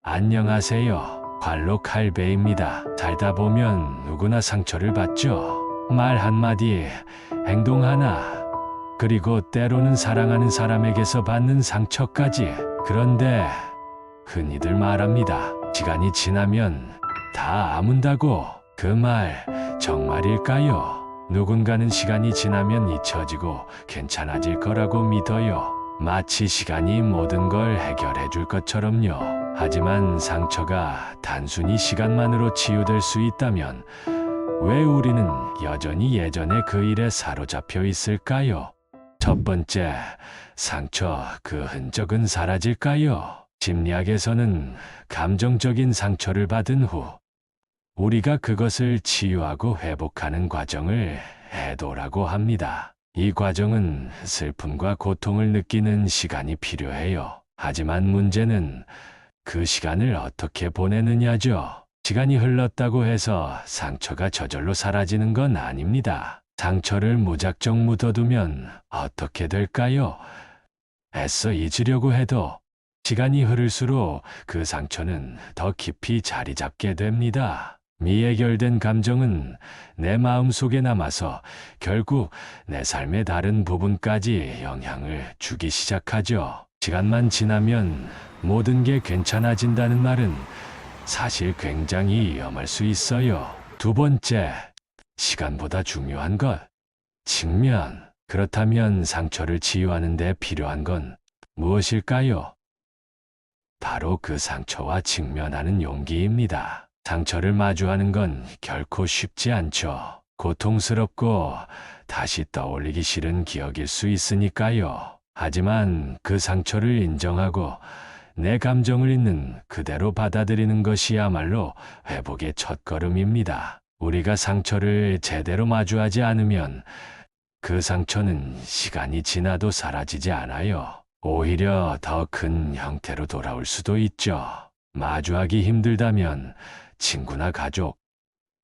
안녕하세요. 관록할배입니다. 살다 보면 누구나 상처를 받죠. 말 한마디, 행동 하나, 그리고 때로는 사랑하는 사람에게서 받는 상처까지. 그런데 흔히들 말합니다. 시간이 지나면 다 아문다고. 그 말 정말일까요? 누군가는 시간이 지나면 잊혀지고 괜찮아질 거라고 믿어요. 마치 시간이 모든 걸 해결해 줄 것처럼요. 하지만 상처가 단순히 시간만으로 치유될 수 있다면 왜 우리는 여전히 예전의 그 일에 사로잡혀 있을까요? 첫 번째, 상처 그 흔적은 사라질까요? 심리학에서는 감정적인 상처를 받은 후 우리가 그것을 치유하고 회복하는 과정을 해도라고 합니다. 이 과정은 슬픔과 고통을 느끼는 시간이 필요해요. 하지만 문제는 그 시간을 어떻게 보내느냐죠. 시간이 흘렀다고 해서 상처가 저절로 사라지는 건 아닙니다. 상처를 무작정 묻어두면 어떻게 될까요? 애써 잊으려고 해도 시간이 흐를수록 그 상처는 더 깊이 자리 잡게 됩니다. 미해결된 감정은 내 마음속에 남아서 결국 내 삶의 다른 부분까지 영향을 주기 시작하죠. 시간만 지나면 모든 게 괜찮아진다는 말은 사실 굉장히 위험할 수 있어요. 두 번째, 시간보다 중요한 것, 직면. 그렇다면 상처를 치유하는 데 필요한 건 무엇일까요? 바로 그 상처와 직면하는 용기입니다. 상처를 마주하는 건 결코 쉽지 않죠. 고통스럽고 다시 떠올리기 싫은 기억일 수 있으니까요. 하지만 그 상처를 인정하고 내 감정을 있는 그대로 받아들이는 것이야말로 회복의 첫걸음입니다. 우리가 상처를 제대로 마주하지 않으면 그 상처는 시간이 지나도 사라지지 않아요. 오히려 더 큰 형태로 돌아올 수도 있죠. 마주하기 힘들다면 친구나 가족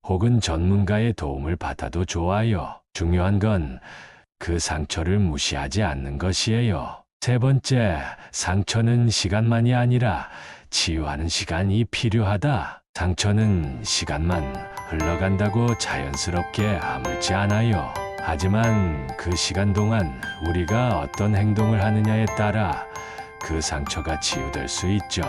혹은 전문가의 도움을 받아도 좋아요. 중요한 건 그 상처를 무시하지 않는 것이에요. 세 번째, 상처는 시간만이 아니라 치유하는 시간이 필요하다. 상처는 시간만 흘러간다고 자연스럽게 아물지 않아요. 하지만 그 시간 동안 우리가 어떤 행동을 하느냐에 따라 그 상처가 치유될 수 있죠.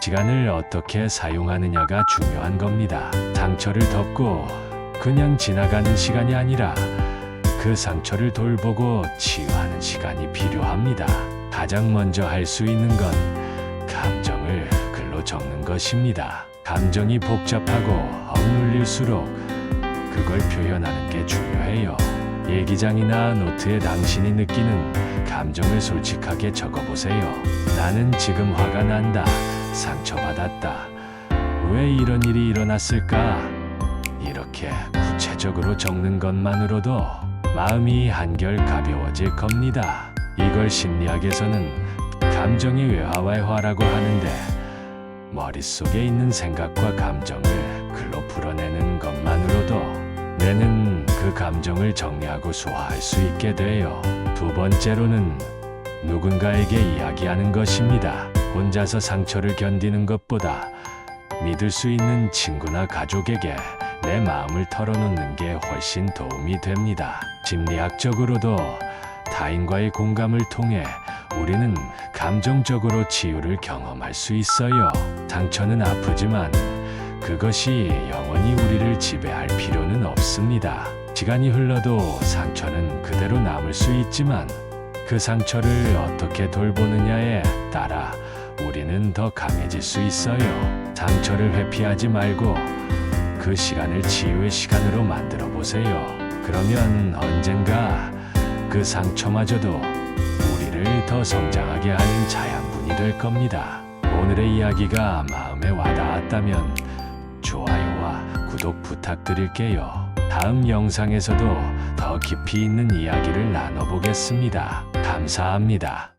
시간을 어떻게 사용하느냐가 중요한 겁니다. 상처를 덮고 그냥 지나가는 시간이 아니라 그 상처를 돌보고 치유하는 시간이 필요합니다. 가장 먼저 할 수 있는 건 감정을 글로 적는 것입니다. 감정이 복잡하고 억눌릴수록 그걸 표현하는 게 중요해요. 일기장이나 노트에 당신이 느끼는 감정을 솔직하게 적어보세요. 나는 지금 화가 난다. 상처받았다. 왜 이런 일이 일어났을까? 이렇게 구체적으로 적는 것만으로도 마음이 한결 가벼워질 겁니다. 이걸 심리학에서는 감정의 외화활화라고 하는데 머릿속에 있는 생각과 감정을 글로 풀어내는 것만으로도 뇌는 그 감정을 정리하고 소화할 수 있게 돼요. 두 번째로는 누군가에게 이야기하는 것입니다. 혼자서 상처를 견디는 것보다 믿을 수 있는 친구나 가족에게 내 마음을 털어놓는 게 훨씬 도움이 됩니다. 심리학적으로도 타인과의 공감을 통해 우리는 감정적으로 치유를 경험할 수 있어요. 상처는 아프지만 그것이 영원히 우리를 지배할 필요는 없습니다. 시간이 흘러도 상처는 그대로 남을 수 있지만 그 상처를 어떻게 돌보느냐에 따라 우리는 더 강해질 수 있어요. 상처를 회피하지 말고 그 시간을 치유의 시간으로 만들어 보세요. 그러면 언젠가 그 상처마저도 우리를 더 성장하게 하는 자양분이 될 겁니다. 오늘의 이야기가 마음에 와닿았다면 좋아요와 구독 부탁드릴게요. 다음 영상에서도 더 깊이 있는 이야기를 나눠보겠습니다. 감사합니다.